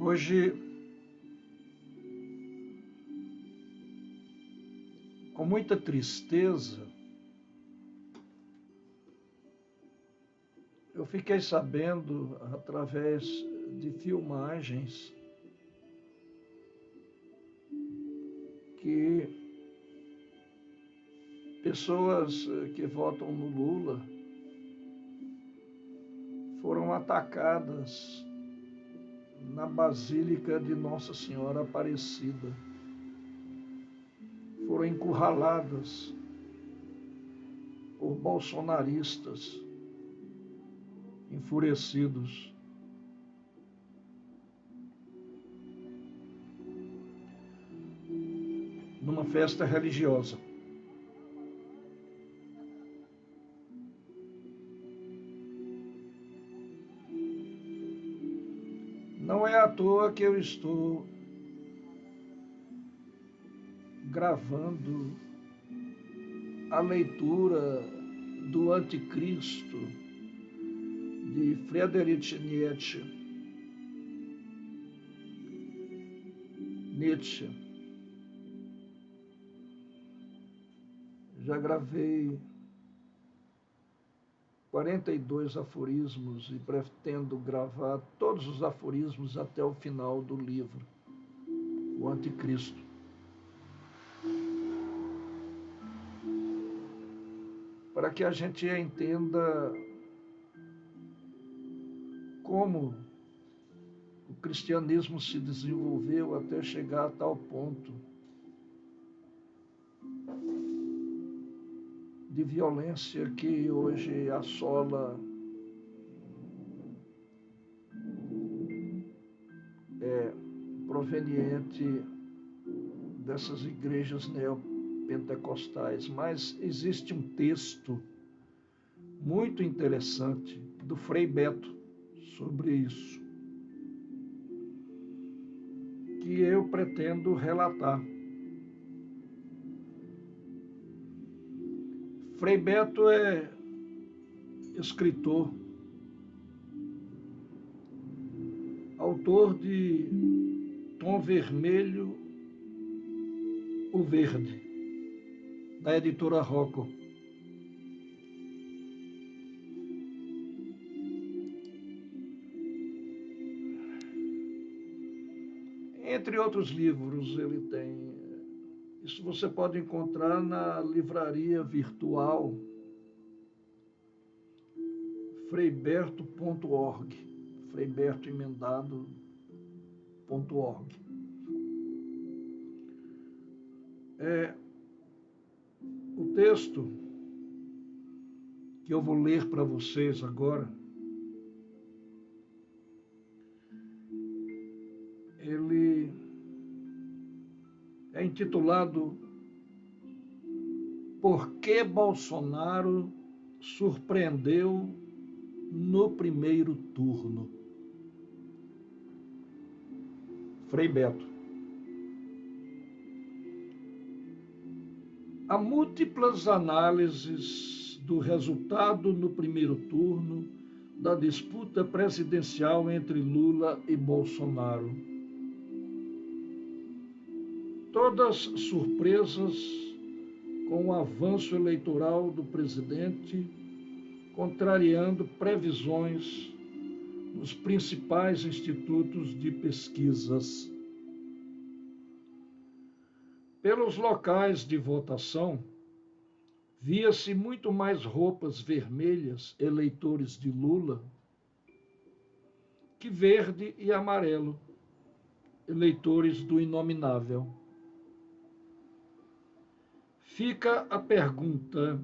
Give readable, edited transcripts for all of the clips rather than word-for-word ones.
Hoje, com muita tristeza, eu fiquei sabendo, através de filmagens, que pessoas que votam no Lula foram atacadas na Basílica de Nossa Senhora Aparecida. Foram encurraladas por bolsonaristas enfurecidos. Numa festa religiosa. Não é à toa que eu estou gravando a leitura do Anticristo de Friedrich Nietzsche. Já gravei 42 aforismos e pretendo gravar todos os aforismos até o final do livro, o Anticristo. Para que a gente entenda como o cristianismo se desenvolveu até chegar a tal ponto de violência que hoje assola proveniente dessas igrejas neopentecostais. Mas existe um texto muito interessante do Frei Beto sobre isso, que eu pretendo relatar. Frei Beto é escritor, autor de Tom Vermelho, o Verde, da editora Rocco. Entre outros livros ele tem. Isso você pode encontrar na livraria virtual freiberto.org, freibertoemendado.org. O texto que eu vou ler para vocês agora, ele é intitulado Por que Bolsonaro surpreendeu no primeiro turno? Frei Beto. Há múltiplas análises do resultado no primeiro turno da disputa presidencial entre Lula e Bolsonaro. Todas surpresas com o avanço eleitoral do presidente, contrariando previsões nos principais institutos de pesquisas. Pelos locais de votação, via-se muito mais roupas vermelhas, eleitores de Lula, que verde e amarelo, eleitores do Inominável. Fica a pergunta: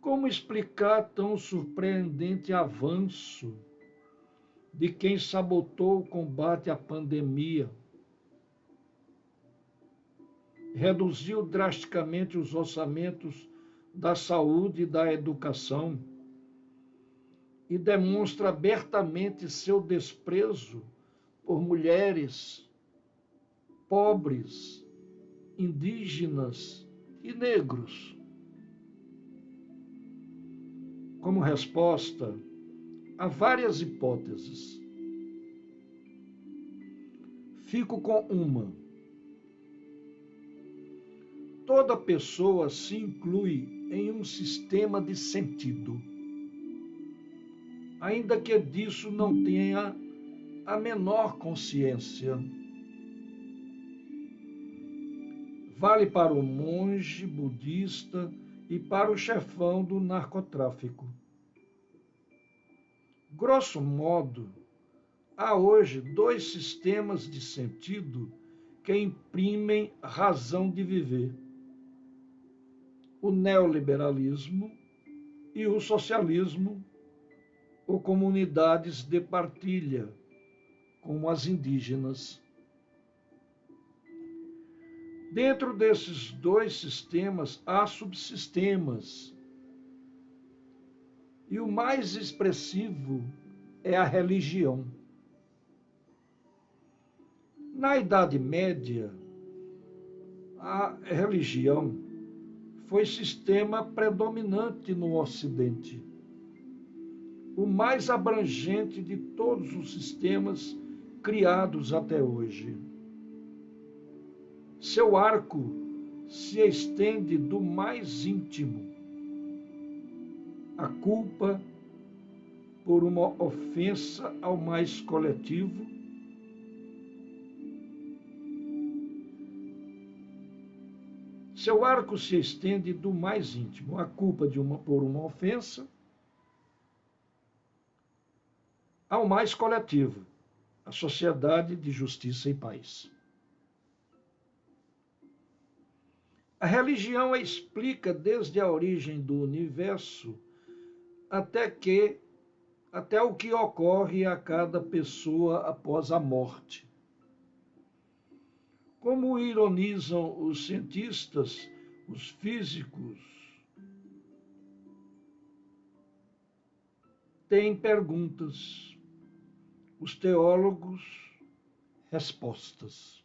como explicar tão surpreendente avanço de quem sabotou o combate à pandemia, reduziu drasticamente os orçamentos da saúde e da educação e demonstra abertamente seu desprezo por mulheres, pobres, indígenas e negros? Como resposta, há várias hipóteses. Fico com uma. Toda pessoa se inclui em um sistema de sentido, ainda que disso não tenha a menor consciência. Vale para o monge budista e para o chefão do narcotráfico. Grosso modo, há hoje dois sistemas de sentido que imprimem razão de viver: o neoliberalismo e o socialismo, ou comunidades de partilha, como as indígenas. Dentro desses dois sistemas há subsistemas, e o mais expressivo é a religião. Na Idade Média, a religião foi sistema predominante no Ocidente, o mais abrangente de todos os sistemas criados até hoje. Seu arco se estende do mais íntimo, a culpa por uma ofensa ao mais coletivo, seu arco se estende do mais íntimo, a culpa por uma ofensa, ao mais coletivo, a sociedade de justiça e paz. A religião explica desde a origem do universo até o que ocorre a cada pessoa após a morte. Como ironizam os cientistas, os físicos têm perguntas, os teólogos respostas.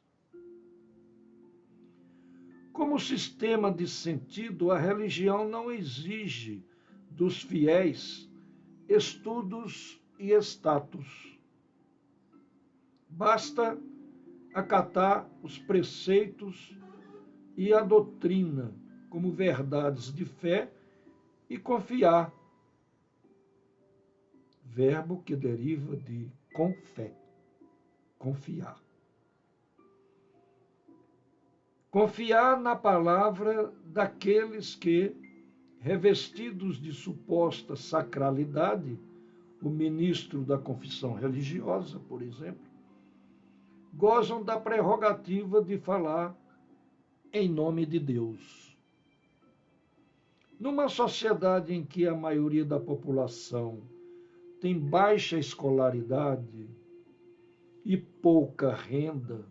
Como sistema de sentido, a religião não exige dos fiéis estudos e status. Basta acatar os preceitos e a doutrina como verdades de fé e confiar, verbo que deriva de com fé, confiar. Confiar na palavra daqueles que, revestidos de suposta sacralidade, o ministro da confissão religiosa, por exemplo, gozam da prerrogativa de falar em nome de Deus. Numa sociedade em que a maioria da população tem baixa escolaridade e pouca renda,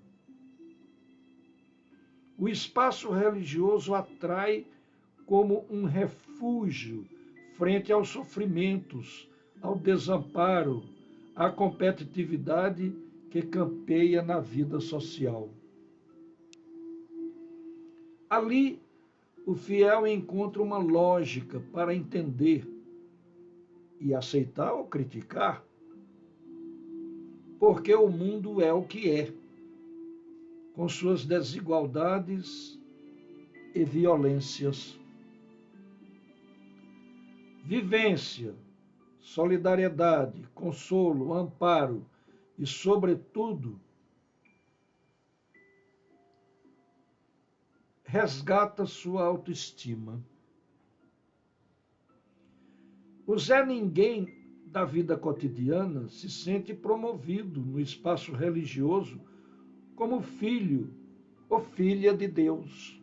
o espaço religioso atrai como um refúgio frente aos sofrimentos, ao desamparo, à competitividade que campeia na vida social. Ali, o fiel encontra uma lógica para entender e aceitar ou criticar, porque o mundo é o que é, com suas desigualdades e violências. Vivência, solidariedade, consolo, amparo e, sobretudo, resgata sua autoestima. O Zé Ninguém da vida cotidiana se sente promovido no espaço religioso como filho ou filha de Deus.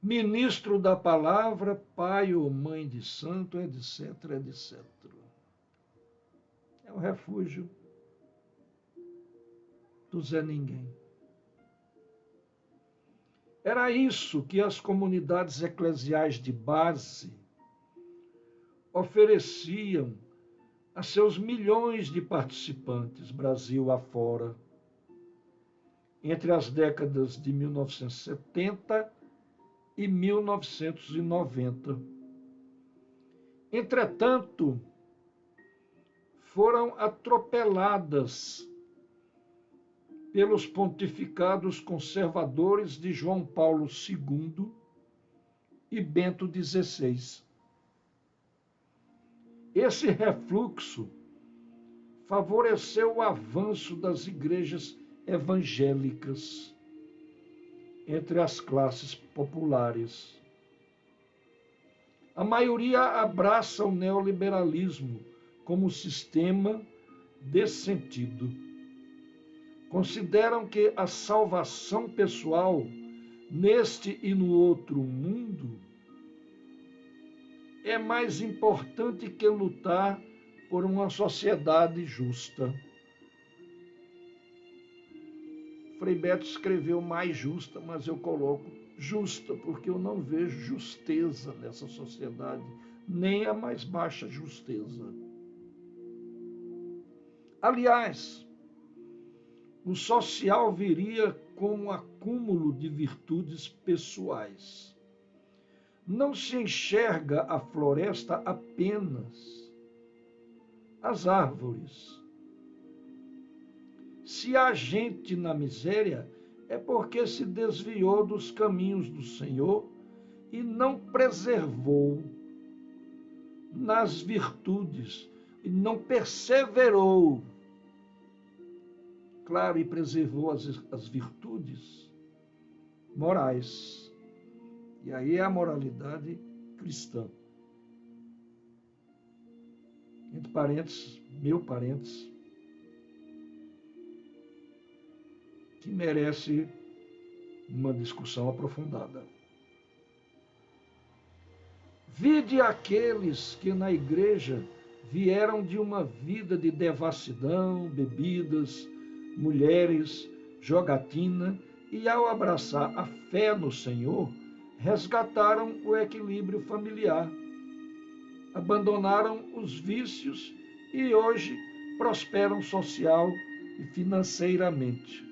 Ministro da palavra, pai ou mãe de santo, etc, etc. É o refúgio do Zé Ninguém. Era isso que as comunidades eclesiais de base ofereciam a seus milhões de participantes, Brasil afora, entre as décadas de 1970 e 1990. Entretanto, foram atropeladas pelos pontificados conservadores de João Paulo II e Bento XVI. Esse refluxo favoreceu o avanço das igrejas evangélicas entre as classes populares. A maioria abraça o neoliberalismo como sistema desse sentido. Consideram que a salvação pessoal, neste e no outro mundo, é mais importante que lutar por uma sociedade justa. Frei Beto escreveu mais justa, mas eu coloco justa, porque eu não vejo justeza nessa sociedade, nem a mais baixa justeza. Aliás, o social viria como acúmulo de virtudes pessoais. Não se enxerga a floresta apenas as árvores. Se há gente na miséria, é porque se desviou dos caminhos do Senhor e não preservou nas virtudes, e não perseverou. Claro, e preservou as virtudes morais. E aí é a moralidade cristã. Entre parênteses, meu parênteses, que merece uma discussão aprofundada. Vide aqueles que na igreja vieram de uma vida de devassidão, bebidas, mulheres, jogatina, e ao abraçar a fé no Senhor, resgataram o equilíbrio familiar, abandonaram os vícios e hoje prosperam social e financeiramente.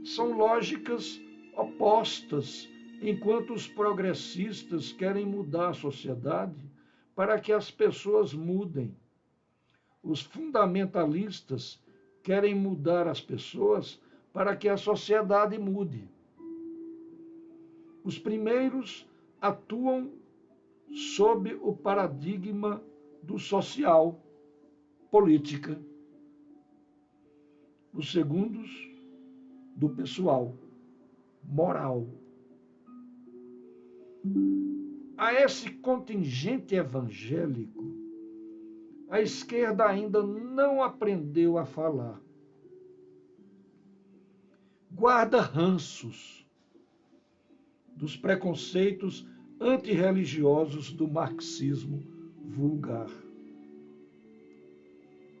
São lógicas opostas, enquanto os progressistas querem mudar a sociedade para que as pessoas mudem. Os fundamentalistas querem mudar as pessoas para que a sociedade mude. Os primeiros atuam sob o paradigma do social, política. Os segundos, do pessoal, moral. A esse contingente evangélico, a esquerda ainda não aprendeu a falar. Guarda ranços dos preconceitos antirreligiosos do marxismo vulgar.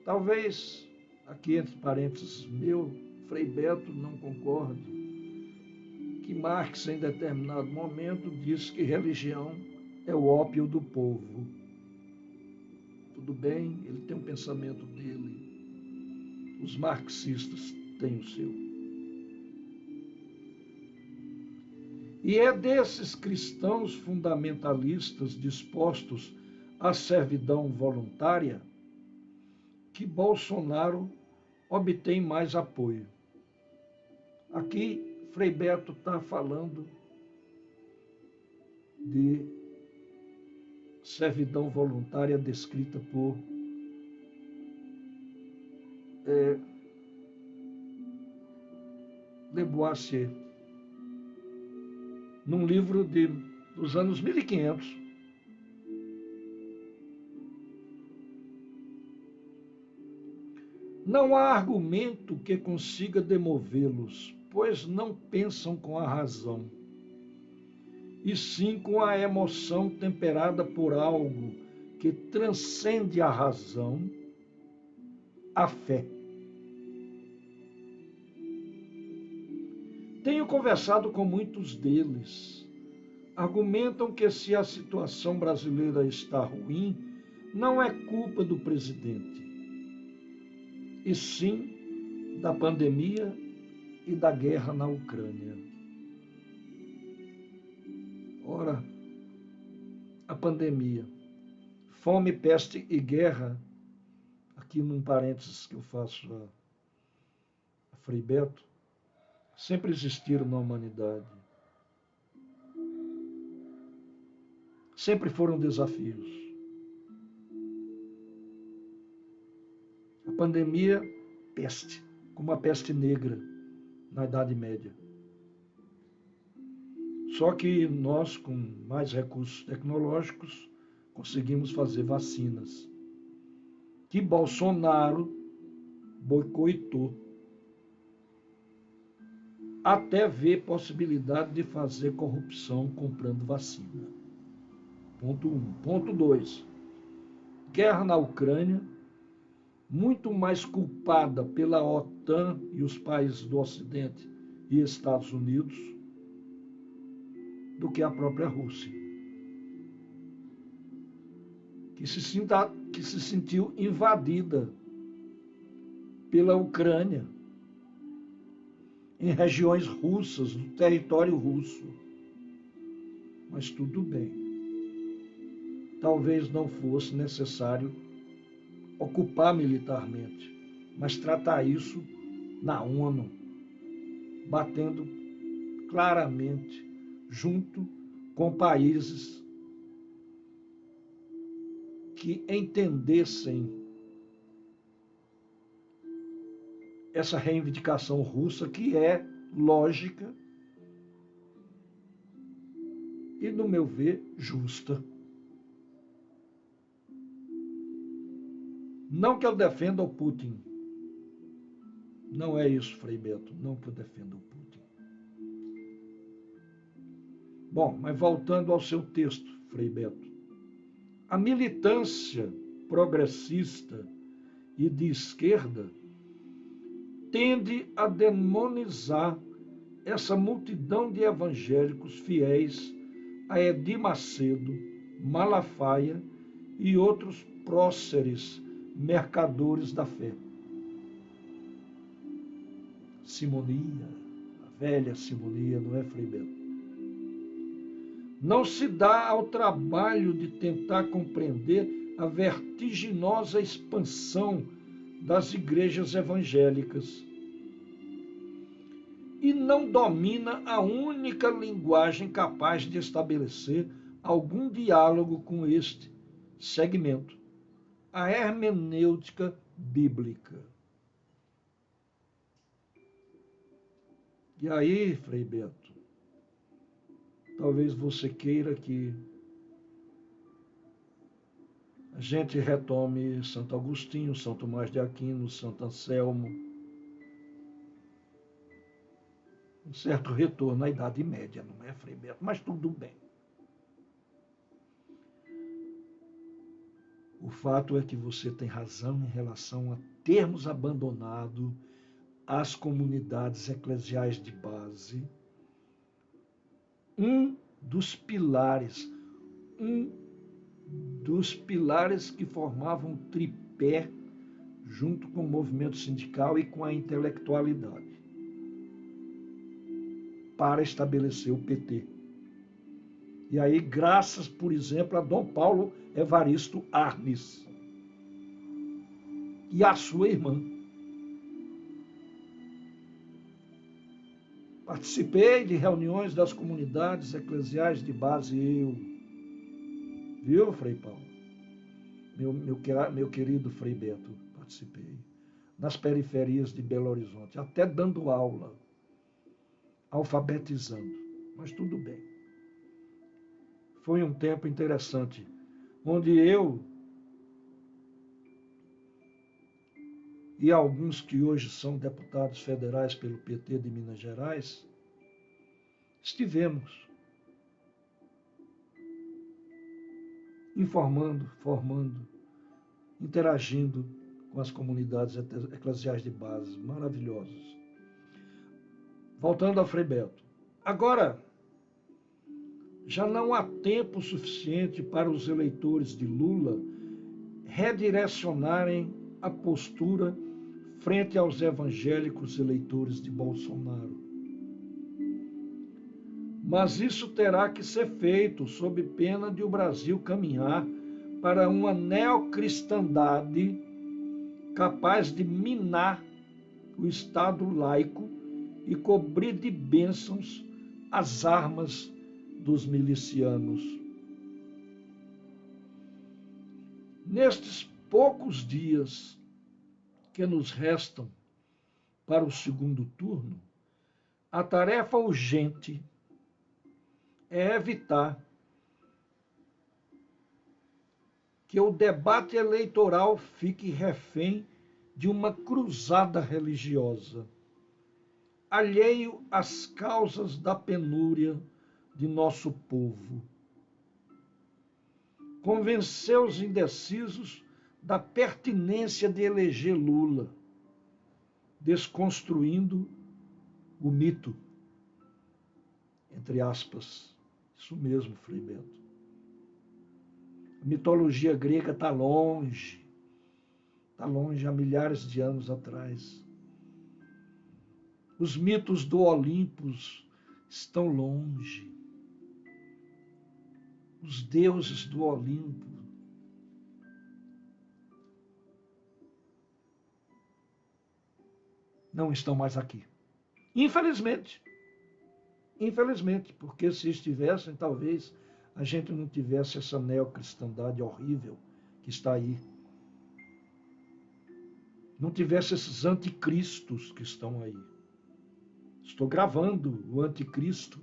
Talvez, aqui entre parênteses meu, Frei Beto não concorde, que Marx, em determinado momento, disse que religião é o ópio do povo. Tudo bem, ele tem um pensamento dele, os marxistas têm o seu. E é desses cristãos fundamentalistas dispostos à servidão voluntária que Bolsonaro obtém mais apoio. Aqui, Frei Beto está falando de servidão voluntária descrita por Lavoisier, num livro dos anos 1500. Não há argumento que consiga demovê-los, pois não pensam com a razão, e sim com a emoção temperada por algo que transcende a razão, a fé. Tenho conversado com muitos deles. Argumentam que se a situação brasileira está ruim, não é culpa do presidente, e sim da pandemia e da guerra na Ucrânia. Ora, a pandemia fome, peste e guerra, aqui num parênteses que eu faço a Frei Beto, sempre existiram na humanidade. Sempre foram desafios. A pandemia, peste, como a peste negra na Idade Média. Só que nós, com mais recursos tecnológicos, conseguimos fazer vacinas, que Bolsonaro boicotou, até ver possibilidade de fazer corrupção comprando vacina. Ponto 1. Ponto 2. Guerra na Ucrânia, muito mais culpada pela OTAN e os países do Ocidente e Estados Unidos do que a própria Rússia, que se sentiu invadida pela Ucrânia, em regiões russas, do território russo. Mas tudo bem. Talvez não fosse necessário ocupar militarmente, mas tratar isso na ONU, batendo claramente junto com países que entendessem essa reivindicação russa, que é lógica e, no meu ver, justa. Não que eu defenda o Putin. Não é isso, Frei Beto. Não que eu defenda o Putin. Bom, mas voltando ao seu texto, Frei Beto. A militância progressista e de esquerda tende a demonizar essa multidão de evangélicos fiéis a Edir Macedo, Malafaia e outros próceres mercadores da fé. Simonia, a velha simonia, não é, Frei Beto? Não se dá ao trabalho de tentar compreender a vertiginosa expansão das igrejas evangélicas e não domina a única linguagem capaz de estabelecer algum diálogo com este segmento, a hermenêutica bíblica. E aí, Frei Beto, talvez você queira que a gente retome Santo Agostinho, São Tomás de Aquino, Santo Anselmo, um certo retorno à Idade Média, não é, Frei Beto? Mas tudo bem. O fato é que você tem razão em relação a termos abandonado as comunidades eclesiais de base, um dos pilares que formavam um tripé junto com o movimento sindical e com a intelectualidade para estabelecer o PT. E aí, graças, por exemplo, a Dom Paulo Evaristo Arnes e a sua irmã. Participei de reuniões das comunidades eclesiais de base, viu, Frei Paulo? Meu querido Frei Beto, participei. Nas periferias de Belo Horizonte, até dando aula, alfabetizando, mas tudo bem. Foi um tempo interessante, onde eu e alguns que hoje são deputados federais pelo PT de Minas Gerais, estivemos informando, formando, interagindo com as comunidades eclesiais de base, maravilhosas. Voltando ao Frei Beto. Agora, já não há tempo suficiente para os eleitores de Lula redirecionarem a postura frente aos evangélicos eleitores de Bolsonaro. Mas isso terá que ser feito sob pena de o Brasil caminhar para uma neocristandade capaz de minar o Estado laico e cobrir de bênçãos as armas dos milicianos. Nestes poucos dias que nos restam para o segundo turno, a tarefa urgente é evitar que o debate eleitoral fique refém de uma cruzada religiosa, alheio às causas da penúria de nosso povo. Convencer os indecisos da pertinência de eleger Lula, desconstruindo o mito, entre aspas. Isso mesmo, Frei Beto. A mitologia grega está longe há milhares de anos atrás. Os mitos do Olimpo estão longe. Os deuses do Olimpo não estão mais aqui. Infelizmente, porque se estivessem, talvez a gente não tivesse essa neocristandade horrível que está aí. Não tivesse esses anticristos que estão aí. Estou gravando o Anticristo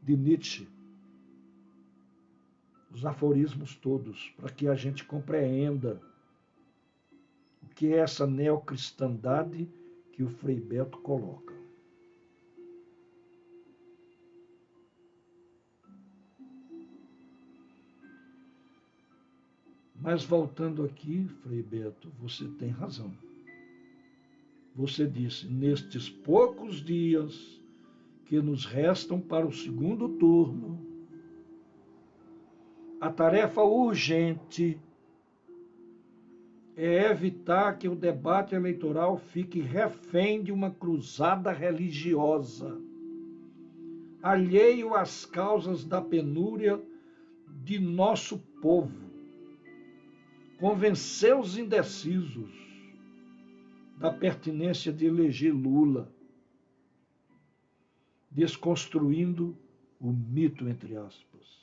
de Nietzsche, os aforismos todos, para que a gente compreenda o que é essa neocristandade que o Frei Beto coloca. Mas voltando aqui, Frei Beto, você tem razão. Você disse, nestes poucos dias que nos restam para o segundo turno, a tarefa urgente é evitar que o debate eleitoral fique refém de uma cruzada religiosa, alheio às causas da penúria de nosso povo. Convencer os indecisos da pertinência de eleger Lula, desconstruindo o mito, entre aspas,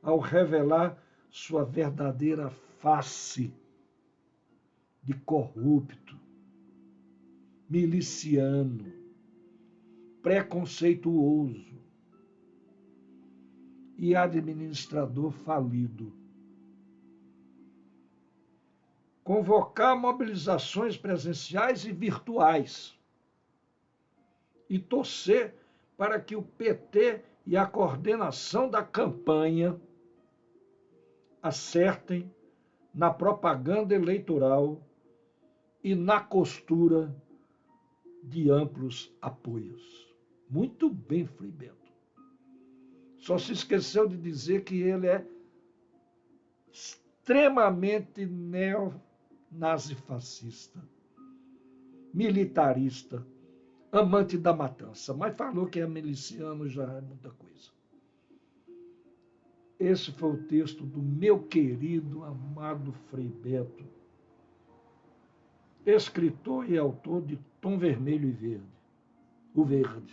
ao revelar sua verdadeira face de corrupto, miliciano, preconceituoso e administrador falido. Convocar mobilizações presenciais e virtuais e torcer para que o PT e a coordenação da campanha acertem na propaganda eleitoral e na costura de amplos apoios. Muito bem, Frei Beto. Só se esqueceu de dizer que ele é extremamente nazifascista, militarista, amante da matança, mas falou que é miliciano já é muita coisa. Esse foi o texto do meu querido, amado Frei Beto, escritor e autor de Tom Vermelho e Verde. O Verde.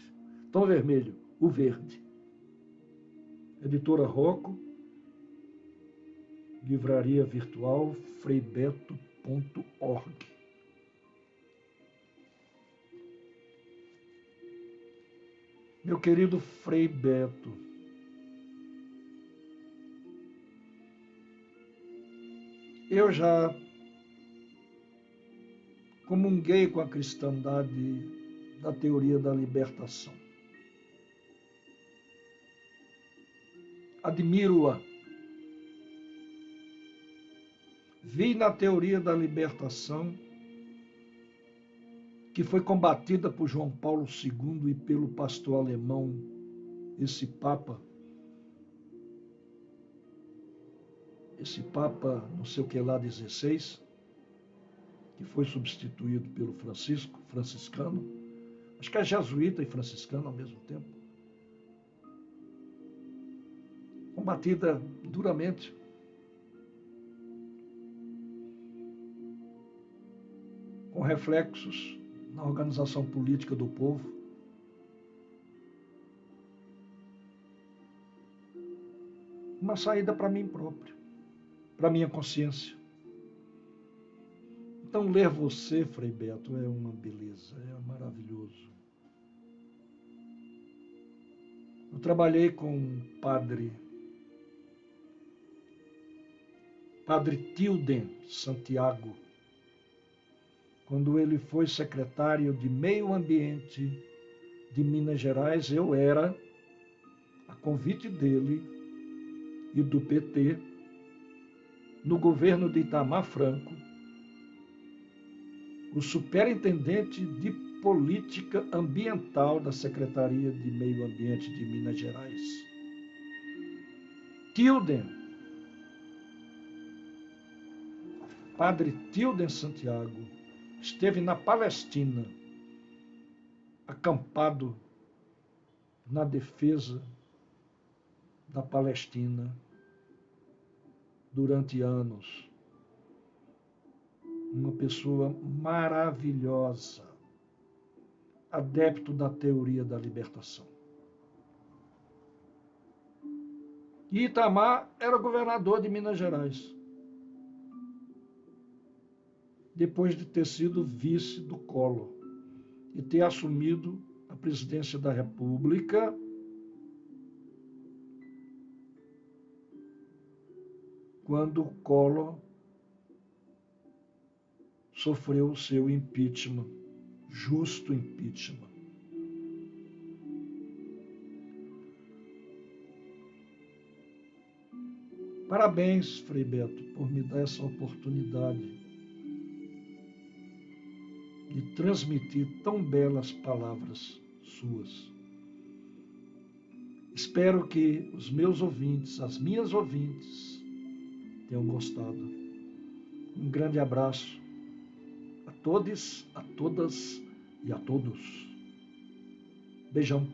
Tom Vermelho, o Verde. Editora Rocco, livraria virtual freibeto.org. Meu querido Frei Beto, eu já comunguei com a cristandade da teoria da libertação. Admiro-a. Vi na teoria da libertação, que foi combatida por João Paulo II e pelo pastor alemão, esse Papa não sei o que lá, 16, que foi substituído pelo franciscano, acho que é jesuíta e franciscano ao mesmo tempo, combatida duramente. reflexos na organização política do povo. Uma saída para mim próprio, para minha consciência. Então, ler você, Frei Beto, é uma beleza, é maravilhoso. Eu trabalhei com um Padre Tilden Santiago, quando ele foi secretário de Meio Ambiente de Minas Gerais. Eu era, a convite dele e do PT, no governo de Itamar Franco, o superintendente de política ambiental da Secretaria de Meio Ambiente de Minas Gerais. Padre Tilden Santiago, esteve na Palestina, acampado na defesa da Palestina durante anos. Uma pessoa maravilhosa, adepto da teoria da libertação. E Itamar era governador de Minas Gerais, depois de ter sido vice do Collor e ter assumido a presidência da República quando o Collor sofreu o seu impeachment, justo impeachment. Parabéns, Frei Beto, por me dar essa oportunidade de transmitir tão belas palavras suas. Espero que os meus ouvintes, as minhas ouvintes, tenham gostado. Um grande abraço a todos, a todas e a todos. Beijão.